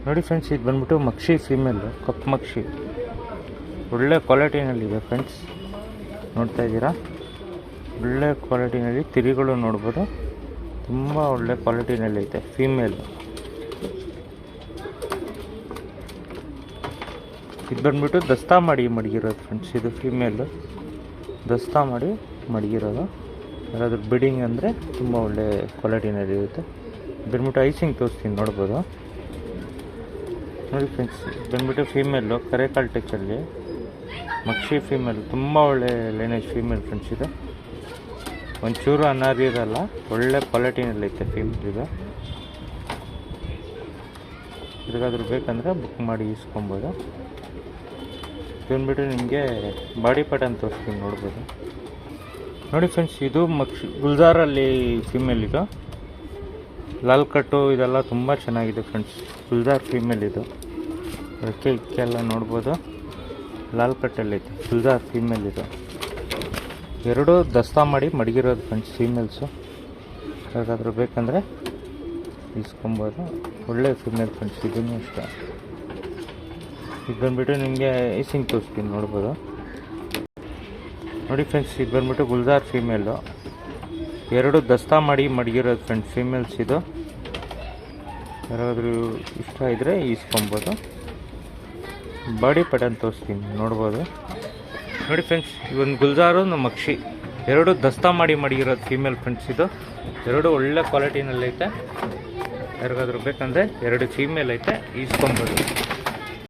ನೋಡಿ ಫ್ರೆಂಡ್ಸ್, ಇದು ಬಂದ್ಬಿಟ್ಟು ಮಕ್ಷಿ ಫೀಮೇಲು, ಕಪ್ ಮಕ್ಷಿ. ಒಳ್ಳೆ ಕ್ವಾಲಿಟಿನಲ್ಲಿದೆ ಫ್ರೆಂಡ್ಸ್, ನೋಡ್ತಾ ಇದ್ದೀರಾ. ಒಳ್ಳೆ ಕ್ವಾಲಿಟಿನಲ್ಲಿ ತಿರಿಗಳು ನೋಡ್ಬೋದು, ತುಂಬ ಒಳ್ಳೆ ಕ್ವಾಲಿಟಿನಲ್ಲೈತೆ ಫೀಮೇಲು. ಇದು ಬಂದ್ಬಿಟ್ಟು ದಸ್ತಾ ಮಾಡಿ ಮಡಗಿರೋದು ಫ್ರೆಂಡ್ಸ್. ಇದು ಫೀಮೇಲು ದಸ್ತಾ ಮಾಡಿ ಮಡಗಿರೋದು. ಯಾರಾದ್ರೂ ಬಿಡಿಂಗ್ ಅಂದರೆ ತುಂಬ ಒಳ್ಳೆ ಕ್ವಾಲಿಟಿನಲ್ಲಿರುತ್ತೆ. ಬಂದ್ಬಿಟ್ಟು ಐಸಿಂಗ್ ತೋರಿಸ್ತೀನಿ, ನೋಡ್ಬೋದು. ನೋಡಿ ಫ್ರೆಂಡ್ಸ್, ಬಂದ್ಬಿಟ್ಟು ಫೀಮೇಲು ಕರೆಕಾಲ್ ಟಚಲ್ಲಿ ಮಕ್ಷಿ ಫೀಮೇಲು, ತುಂಬ ಒಳ್ಳೆ ಲೈನೇಜ್ ಫೀಮೇಲ್ ಫ್ರೆಂಡ್ಸ್. ಇದು ಒಂಚೂರು ಅನಾರಿ ಇರಲ್ಲ, ಒಳ್ಳೆ ಕ್ವಾಲಿಟಿನಲ್ಲೈತೆ ಫೀಮೇಲ್. ಇದು ಇದಕ್ಕಾದ್ರೂ ಬೇಕಂದರೆ ಬುಕ್ ಮಾಡಿ ಇಸ್ಕೊಬೋದು. ಬಂದ್ಬಿಟ್ಟು ನಿಮಗೆ ಬಾಡಿ ಪ್ಯಾಟರ್ನ್ ತೋರಿಸ್ತೀನಿ, ನೋಡ್ಬೋದು. ನೋಡಿ ಫ್ರೆಂಡ್ಸ್, ಇದು ಗುಲ್ಜಾರಲ್ಲಿ ಫೀಮೇಲ್. ಇದು ಲಾಲ್ ಕಟ್ಟು ಇದೆಲ್ಲ ತುಂಬ ಚೆನ್ನಾಗಿದೆ ಫ್ರೆಂಡ್ಸ್. ಗುಲ್ಜಾರ್ ಫೀಮೇಲ್ ಇದು. ರೆಕ್ಕೆ ಇಕ್ಕೆಲ್ಲ ನೋಡ್ಬೋದು, ಲಾಲ್ ಕಟ್ಟಲ್ಲೈತೆ. ಗುಲ್ಜಾರ್ ಫೀಮೇಲ್ ಇದು. ಎರಡೂ ದಸ್ತಾ ಮಾಡಿ ಮಡಗಿರೋದು ಫ್ರೆಂಡ್ಸ್ ಫೀಮೇಲ್ಸು. ಯಾರಾದರೂ ಬೇಕಂದರೆ ಇಸ್ಕೊಬೋದು. ಒಳ್ಳೆ ಫೀಮೇಲ್ ಫ್ರೆಂಡ್ಸ್. ಇದೂ ಅಷ್ಟೇ. ಇದು ಬಂದ್ಬಿಟ್ಟು ನಿಮಗೆ ಐಸಿಂಗ್ ತೋರಿಸ್ತೀನಿ, ನೋಡ್ಬೋದು. ನೋಡಿ ಫ್ರೆಂಡ್ಸ್, ಇದು ಬಂದ್ಬಿಟ್ಟು ಗುಲ್ಜಾರ್ ಫೀಮೇಲು. ಎರಡು ದಸ್ತಾ ಮಾಡಿ ಮಡಗಿರೋದು ಫ್ರೆಂಡ್ಸ್ ಫೀಮೇಲ್ಸ್. ಇದು ಯಾರಾದರೂ ಇಷ್ಟ ಇದ್ದರೆ ಇಸ್ಕೊಬೋದು. ಬಾಡಿ ಪ್ಯಾಟರ್ನ್ ತೋರಿಸ್ತೀನಿ, ನೋಡ್ಬೋದು. ನೋಡಿ ಫ್ರೆಂಡ್ಸ್, ಇವೊಂದು ಗುಲ್ಜಾರು ನಮ್ಮ ಮಕ್ಷಿ, ಎರಡು ದಸ್ತಾ ಮಾಡಿ ಮಡಗಿರೋದು ಫೀಮೇಲ್ ಫ್ರೆಂಡ್ಸ್. ಇದು ಎರಡು ಒಳ್ಳೆ ಕ್ವಾಲಿಟಿನಲ್ಲೈತೆ. ಯಾರಿಗಾದ್ರೂ ಬೇಕಂದರೆ ಎರಡು ಫೀಮೇಲ್ ಐತೆ, ಇಸ್ಕೊಬೋದು.